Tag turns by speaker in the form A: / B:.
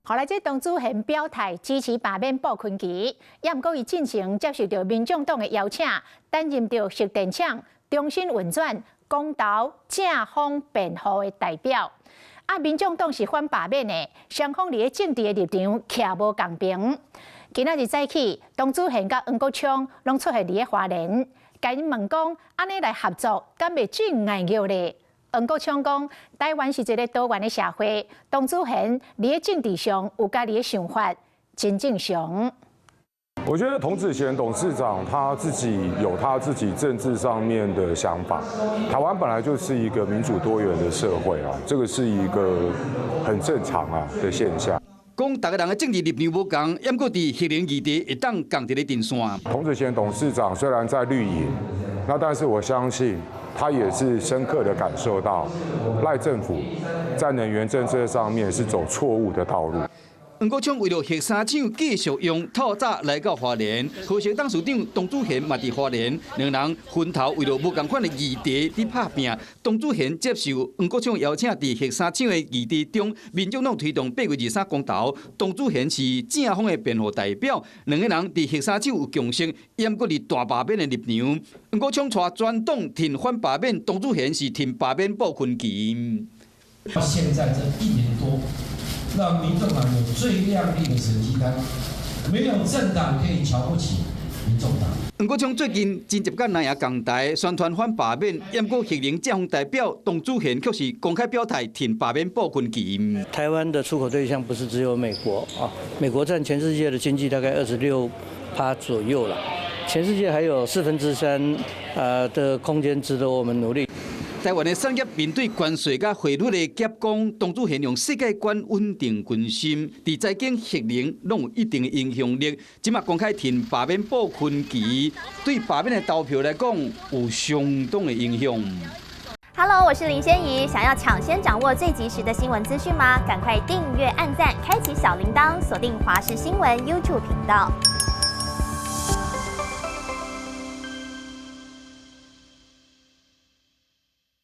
A: 后来，这董子贤表态支持罢免鲍昆萁，也毋过伊进前接受到民众党的邀请，担任着食电厂重新运转、公道正方辩护的代表。民众党是反罢免的，双方伫咧政治的立场徛无共平。今仔日早起，董子贤甲黄国昌拢出现伫咧花莲，甲因问讲，安尼来合作，敢袂最爱约咧？黄国昌讲，台湾是一个多元的社会，董子贤伫咧政治上有家己的想法，真正常。
B: 我觉得童子贤董事长他自己有他自己政治上面的想法。台湾本来就是一个民主多元的社会啊，这个是一个很正常的现象。
C: 讲大家人的政治立场无同，也过伫黑人议题会当共一个阵线。
B: 童子贤董事长虽然在绿营，但是我相信他也是深刻的感受到赖政府在能源政策上面是走错误的道路。
C: 黄国昌为了核三厂继续用透早来到花莲，和谐董事长董子贤嘛伫花莲，两人分头为了无同款的议题伫拍拼。董子贤接受黄国昌邀请，伫核三厂的议题中，民众党推动8月23公投，董子贤是正方的辩护代表。两个人伫核三厂有共识，也毋过伫大罢免的立场。黄国昌带全党挺反罢免，董子贤是挺罢免鲍昆萁。
D: 现在这1年多。让民众党有最亮丽的成绩单，没有政党可以瞧不起民众党。
C: 黄国昌最近真接甲南亚港台宣传反罢免，也不过黑人正方代表董子贤却是公开表态挺罢免鲍昆萁。
E: 台湾的出口对象不是只有美国啊，美国占全世界的经济大概26%左右了，全世界还有3/4的空间值得我们努力。
C: 台湾的产业面对关税甲汇率的夹攻，董子贤用世界观稳定军心，伫财经、核能拢有一定的影响力。即马公开挺罢免鲍昆萁，对罢免的投票来讲有相当的影响。
F: Hello， 我是林仙怡。想要抢先掌握最及时的新闻资讯吗？赶快订阅、按赞、开启小铃铛，锁定华视新闻 YouTube 频道。